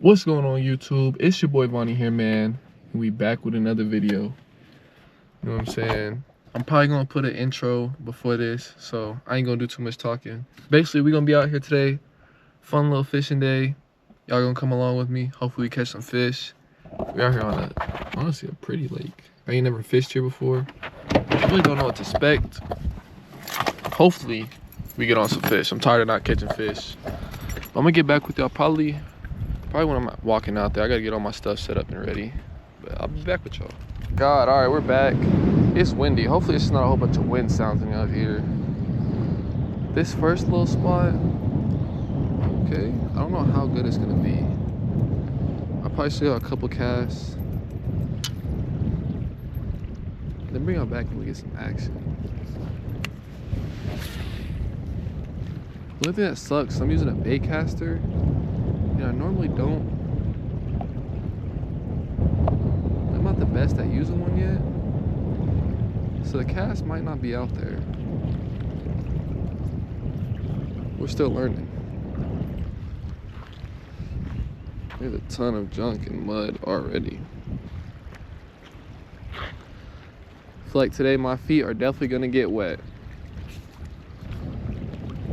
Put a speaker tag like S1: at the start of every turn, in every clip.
S1: What's going on YouTube? It's your boy Vonnie here, man. And we back with another video. You know what I'm saying? I'm probably gonna put an intro before this, so I ain't gonna do too much talking. Basically, we're gonna be out here today. Fun little fishing day. Y'all gonna come along with me. Hopefully we catch some fish. We're out here on honestly a pretty lake. I ain't never fished here before. I really don't know what to expect. Hopefully we get on some fish. I'm tired of not catching fish. I'm gonna get back with y'all probably when I'm walking out there. I gotta get all my stuff set up and ready. But I'll be back with y'all. God, all right, we're back. It's windy. Hopefully it's not a whole bunch of wind sounds in out here. This first little spot, okay, I don't know how good it's gonna be. I'll probably still have a couple casts. Then bring y'all back and we get some action. The only thing that sucks, I'm using a bait caster. I normally don't. I'm not the best at using one yet, so the cast might not be out there. We're still learning. There's a ton of junk and mud already. I feel like today my feet are definitely gonna get wet.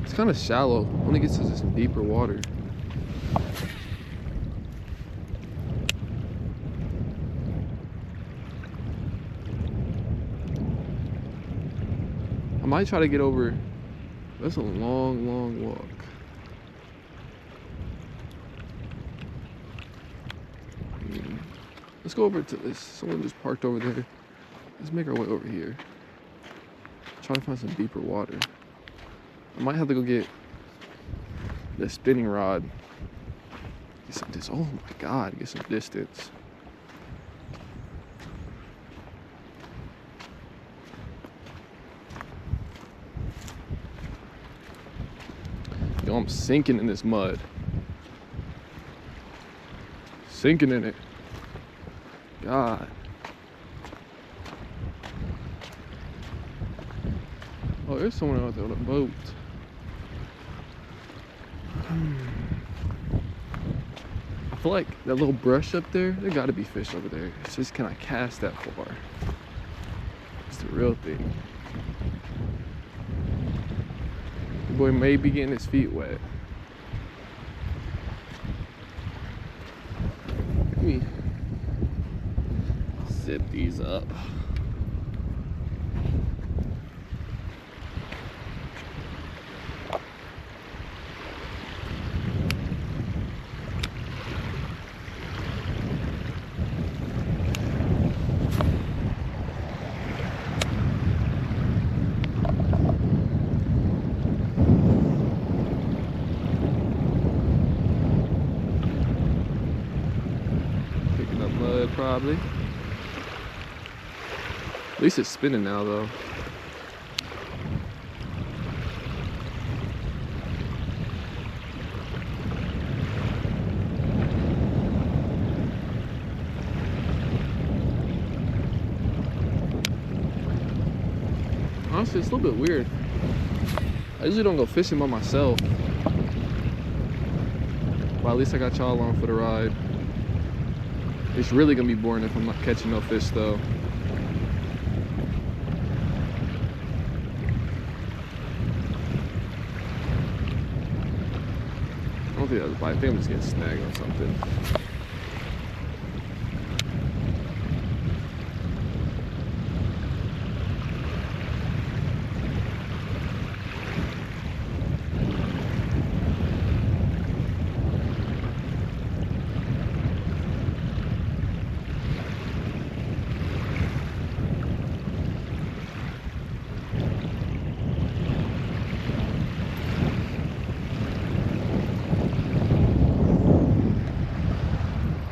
S1: It's kind of shallow. When it gets to some deeper water. I might try to get over. That's a long walk. Let's go over to this. Someone just parked over there. Let's make our way over here. Try to find some deeper water. I might have to go get the spinning rod. Get some distance. Oh my God, get some distance. Yo, I'm sinking in this mud. Sinking in it. God. Oh, there's someone out there on a boat. I feel like that little brush up there gotta be fish over there. It's just, can I cast that far? It's the real thing. The boy may be getting his feet wet. Let me zip these up. Probably. At least it's spinning now, though. Honestly, it's a little bit weird. I usually don't go fishing by myself. But at least I got y'all along for the ride. It's really gonna be boring if I'm not catching no fish, though. I don't think that's a bite. I think I'm just getting snagged on something.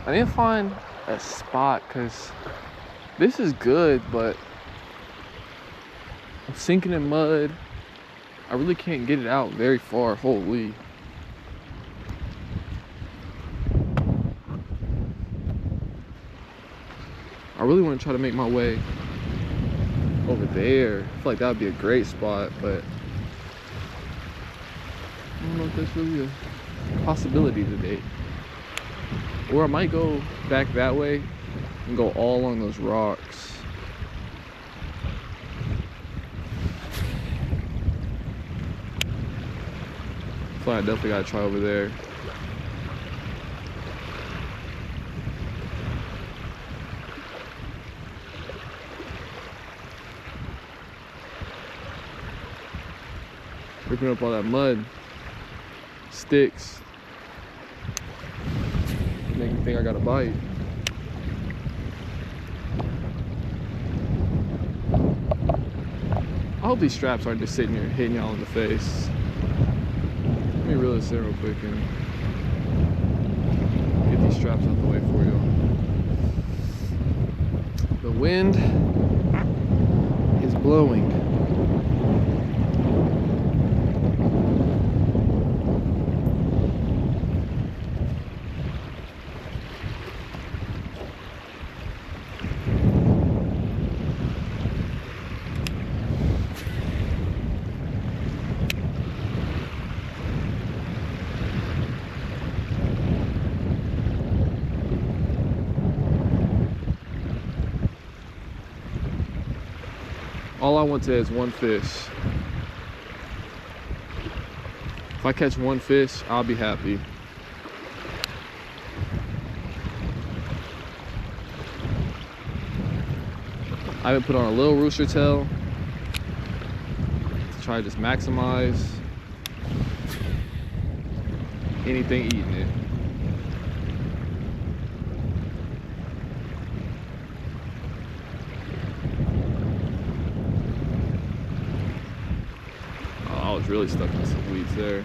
S1: I need to find a spot because this is good, but I'm sinking in mud. I really can't get it out very far. Holy. I really want to try to make my way over there. I feel like that would be a great spot, but I don't know if that's really a possibility today. Or I might go back that way and go all along those rocks. So I definitely gotta try over there. Ripping up all that mud, sticks, make me think I got a bite. I hope these straps aren't just sitting here hitting y'all in the face. Let me reel this in real quick and get these straps out the way for y'all. The wind is blowing. All I want today is one fish. If I catch one fish, I'll be happy. I haven't put on a little rooster tail to try to just maximize anything eating it. I was really stuck in some weeds there.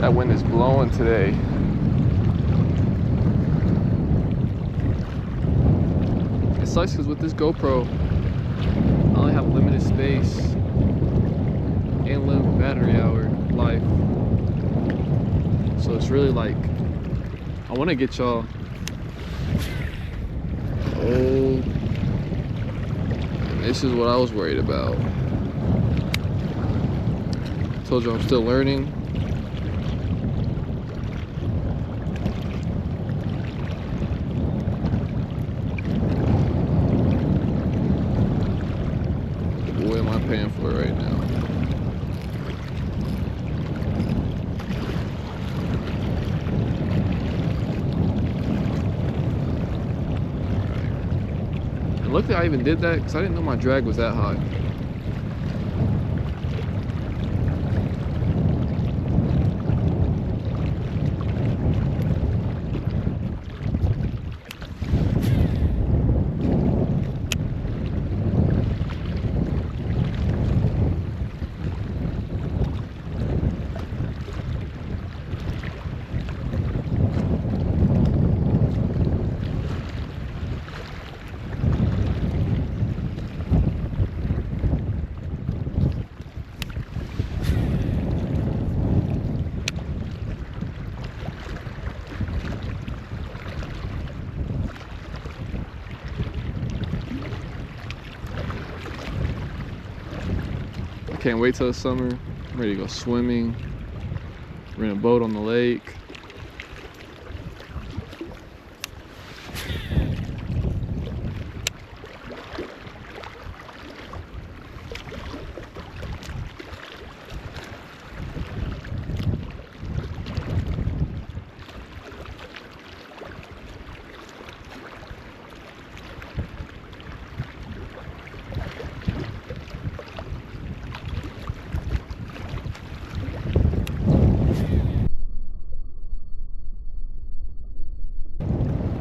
S1: That wind is blowing today. It sucks because with this GoPro, I only have limited space and limited battery hour life. So it's really like, I want to get y'all. Oh, this is what I was worried about. Told you I'm still learning. Boy, am I paying for it right now. And luckily I even did that because I didn't know my drag was that high. Can't wait till the summer. I'm ready to go swimming, rent a boat on the lake.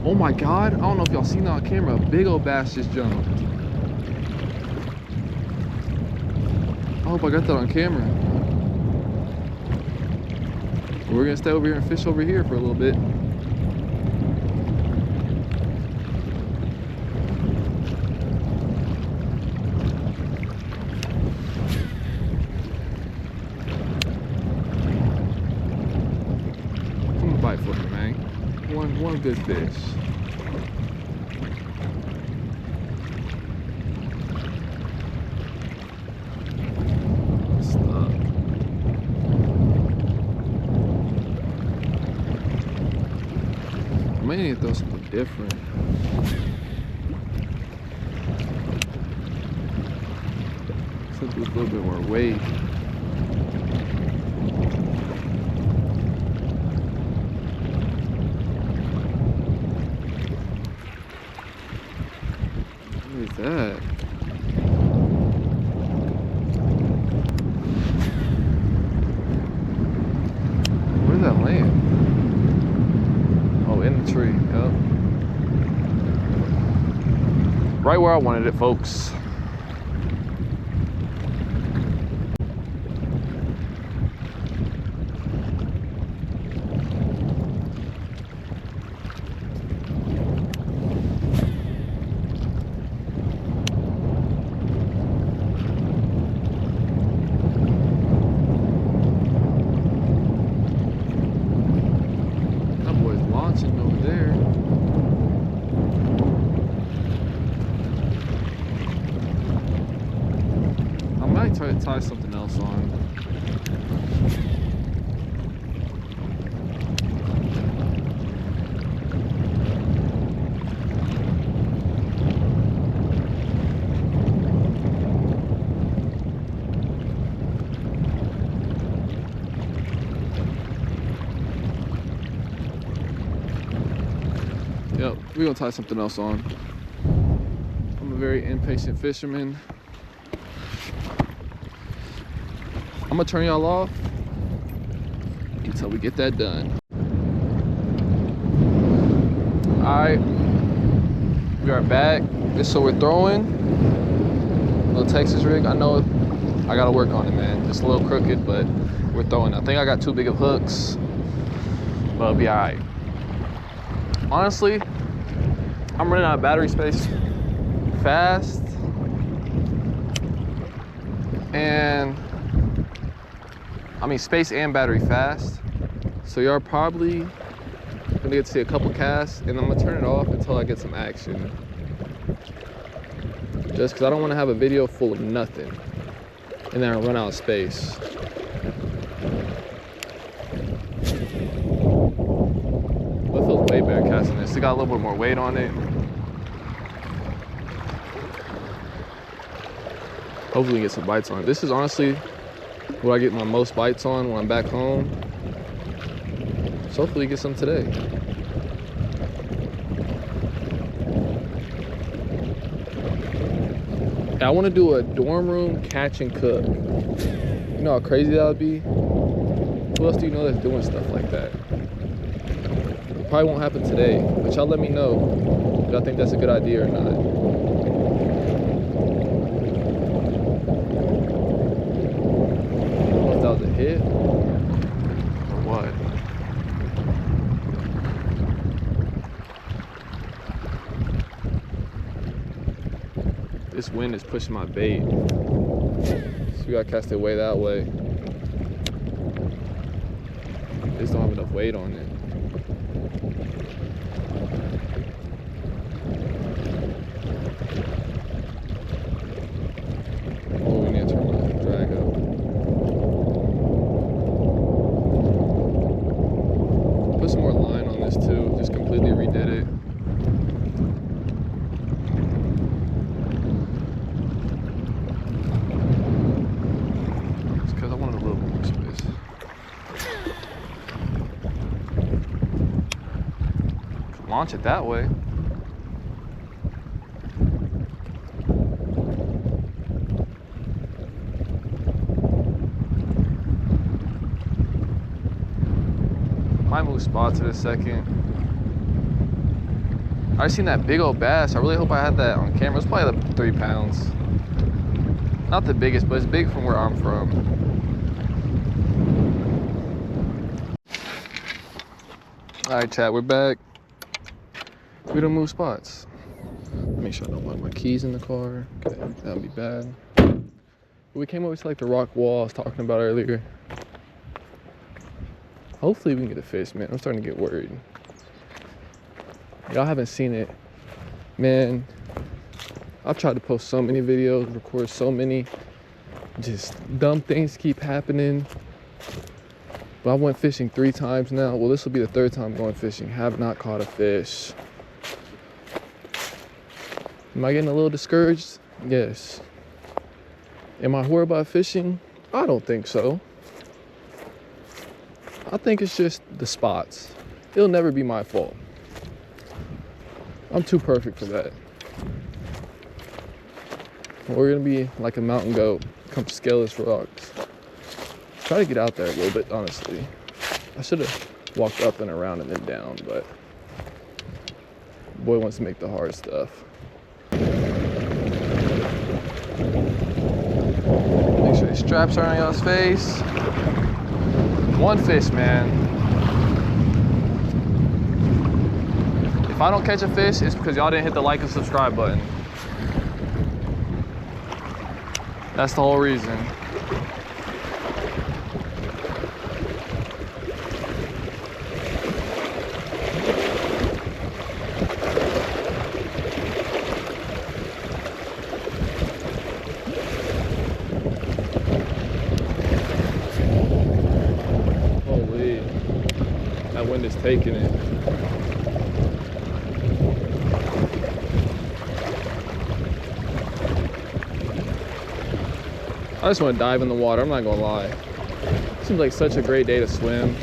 S1: Oh my God, I don't know if y'all seen that on camera, a big old bass just jumped. I hope I got that on camera. We're gonna stay over here and fish over here for a little bit. Come on, bite for me, man. One good fish. throw something different. Something with a little bit more weight. What is that? Where did that land? Oh, in the tree. Yep. Right where I wanted it, folks. Over there. I might try to tie something else on. Yep, we're gonna tie something else on. I'm a very impatient fisherman. I'm gonna turn y'all off until we get that done. Alright, we are back. This is what we're throwing. Little Texas rig. I know I gotta work on it, man. It's a little crooked, but we're throwing. I think I got too big of hooks, but it'll be alright. Honestly, I'm running out of battery space fast, and I mean space and battery fast. So y'all probably gonna get to see a couple casts, and I'm gonna turn it off until I get some action. Just because I don't want to have a video full of nothing, and then I run out of space. It feels way better casting this. It got a little bit more weight on it. Hopefully we get some bites on it. This is honestly what I get my most bites on when I'm back home. So hopefully we get some today. I want to do a dorm room catch and cook. You know how crazy that would be? Who else do you know that's doing stuff like that? Probably won't happen today, but y'all let me know if y'all think that's a good idea or not. I don't know if that was a hit or what. This wind is pushing my bait, so we gotta cast it way that way. Just don't have enough weight on it. Oh, we need to turn my drag up. Put some more line on this too. Just completely redid it. It's because I wanted a little more space. Launch it that way. Might move spots in a second. I seen that big old bass. I really hope I had that on camera. It's probably like 3 pounds. Not the biggest, but it's big from where I'm from. All right, chat, we're back. We don't move spots. Make sure I don't lock my keys in the car. Okay, that would be bad. We came over to like the rock wall I was talking about earlier. Hopefully we can get a fish, man. I'm starting to get worried. Y'all haven't seen it. Man, I've tried to post so many videos, record so many. Just dumb things keep happening. But I went fishing 3 times now. Well, this will be the 3rd time going fishing. Have not caught a fish. Am I getting a little discouraged? Yes. Am I horrible at fishing? I don't think so. I think it's just the spots. It'll never be my fault. I'm too perfect for that. We're gonna be like a mountain goat, come scale this rocks. Try to get out there a little bit, honestly. I should have walked up and around and then down, but boy wants to make the hard stuff. Make sure these straps are on y'all's face. 1 fish, man. If I don't catch a fish, it's because y'all didn't hit the like and subscribe button. That's the whole reason. Holy, that wind is taking it. I just want to dive in the water, I'm not gonna lie. Seems like such a great day to swim.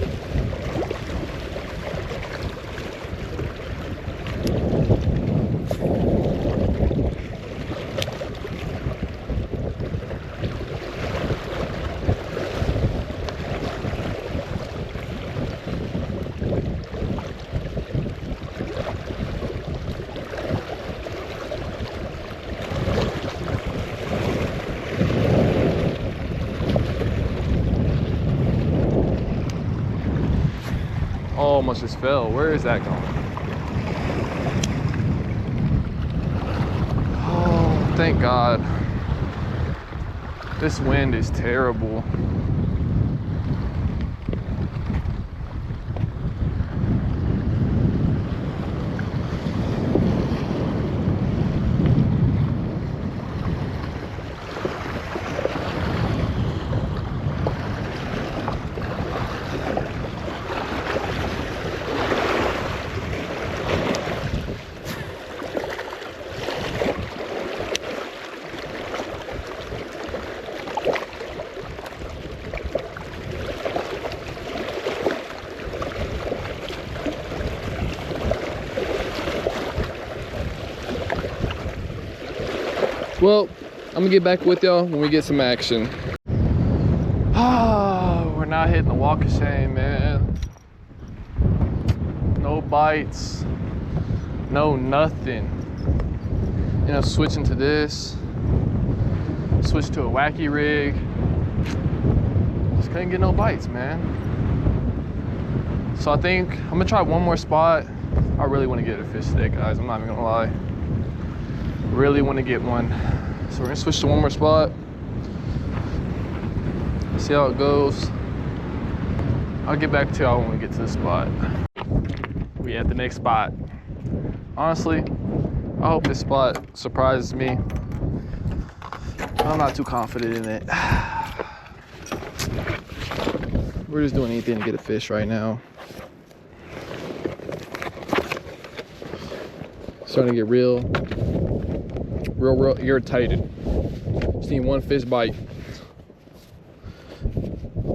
S1: Oh, almost just fell. Where is that going? Oh, thank God. This wind is terrible. Well, I'm gonna get back with y'all when we get some action. Oh, we're not hitting the walk of shame, man. No bites, no nothing. You know, switching to this, switch to a wacky rig. Just couldn't get no bites, man. So I think I'm gonna try one more spot. I really wanna get a fish today, guys, I'm not even gonna lie. Really want to get one, so we're gonna switch to one more spot, see how it goes. I'll get back to y'all when we get to the spot. We at the next spot. Honestly, I hope this spot surprises me. I'm not too confident in it. We're just doing anything to get a fish right now. Starting to get real irritated. Just need one fish bite.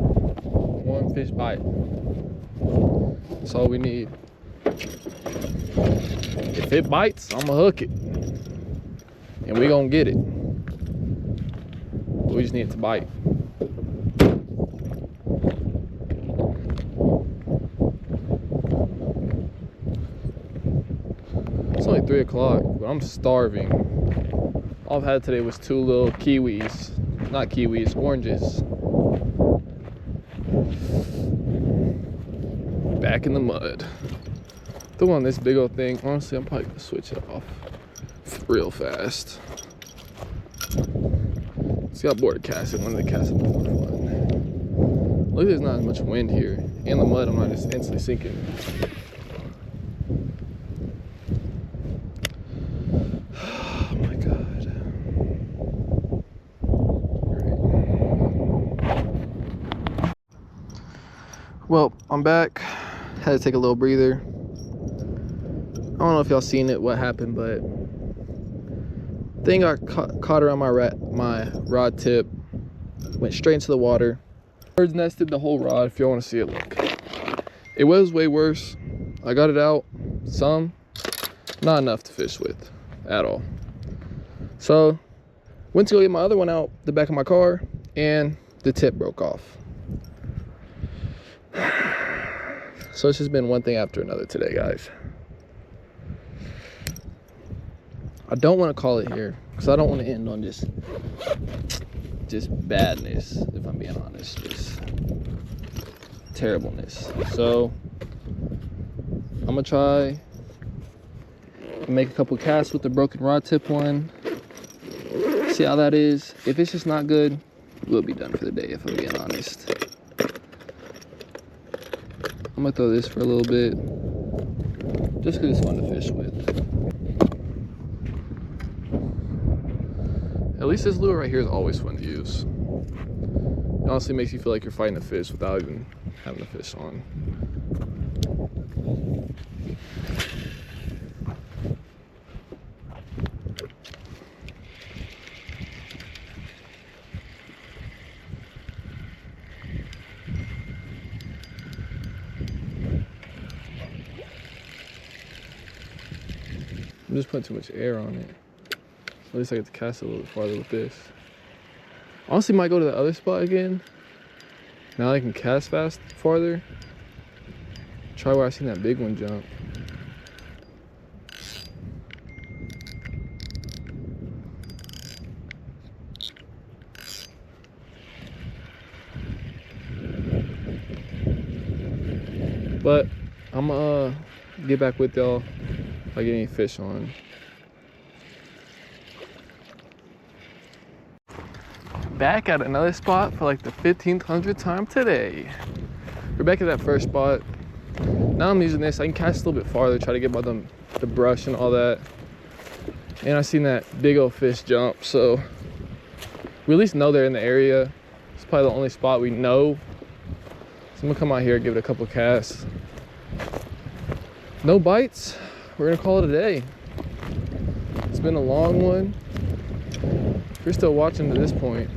S1: One fish bite. That's all we need. If it bites, I'ma hook it. And we gonna get it. We just need it to bite. It's only 3 o'clock, but I'm starving. All I've had today was 2 little kiwis. Not kiwis, oranges. Back in the mud. Throw on this big old thing. Honestly, I'm probably gonna switch it off real fast. See how bored of casting. When they cast it before fun. Look, there's not as much wind here. And the mud, I'm not just instantly sinking. Oh my God. Great. Well, I'm back. Had to take a little breather. I don't know if y'all seen it, what happened, but thing got caught around my rod tip, went straight into the water. Birds nested the whole rod. If y'all want to see it, look. It was way worse. I got it out, some, not enough to fish with at all. So went to go get my other one out the back of my car, and the tip broke off. So it's just been one thing after another today, guys. I don't want to call it here because I don't want to end on just badness, if I'm being honest, just terribleness. So I'm gonna try and make a couple casts with the broken rod tip one, see how that is. If it's just not good, we'll be done for the day, if I'm being honest. I'm gonna throw this for a little bit, just because it's fun to fish with. At least this lure right here is always fun to use. It honestly makes you feel like you're fighting a fish without even having the fish on. I'm just putting too much air on it. At least I get to cast it a little bit farther with this. Honestly, might go to the other spot again. Now I can cast fast farther. Try where I seen that big one jump. But I'm gonna get back with y'all if I get any fish on. Back at another spot for like the 1500th time today. We're back at that first spot. Now I'm using this. I can cast a little bit farther, try to get by the brush and all that. And I seen that big old fish jump, so we at least know they're in the area. It's probably the only spot we know. So I'm gonna come out here and give it a couple casts. No bites. We're gonna call it a day. It's been a long one. If you're still watching to this point,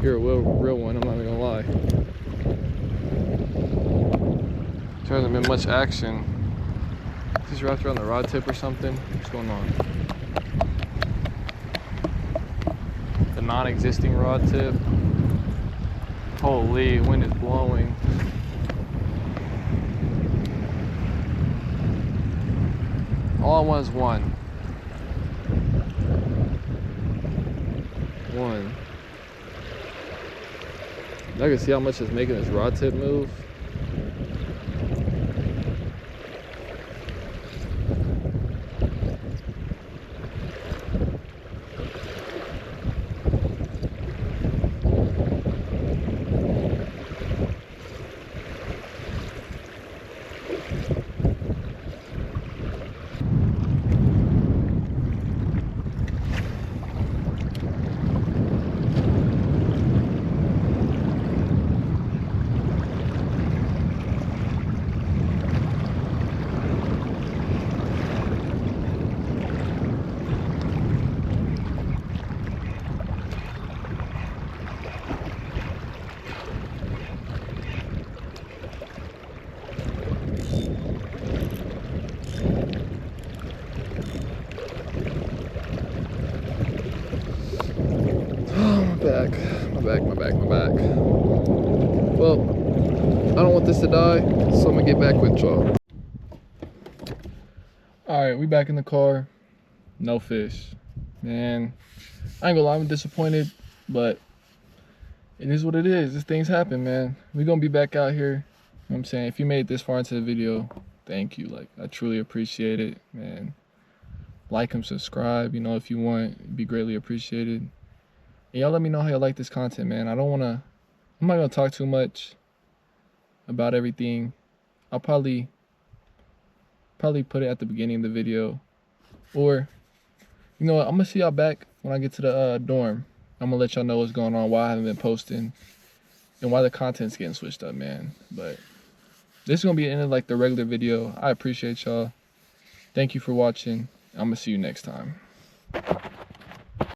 S1: you're a real one, I'm not even gonna lie. There hasn't been much action. Is this wrapped around the rod tip or something? What's going on? The non-existing rod tip. Holy, wind is blowing. All I want is one. I can see how much it's making this rod tip move. My back. Well, I don't want this to die, so I'm gonna get back with y'all. Alright, we back in the car. No fish. Man, I ain't gonna lie, I'm disappointed, but it is what it is. These things happen, man. We're gonna be back out here. You know what I'm saying? If you made it this far into the video, thank you. Like, I truly appreciate it, man. Like and subscribe, you know, if you want. It'd be greatly appreciated. And y'all let me know how you like this content, man. I'm not gonna talk too much about everything. I'll probably put it at the beginning of the video, or you know what, I'm gonna see y'all back when I get to the dorm. I'm gonna let y'all know what's going on, why I haven't been posting, and why the content's getting switched up, man. But this is gonna be the end of like the regular video. I appreciate y'all. Thank you for watching. I'm gonna see you next time.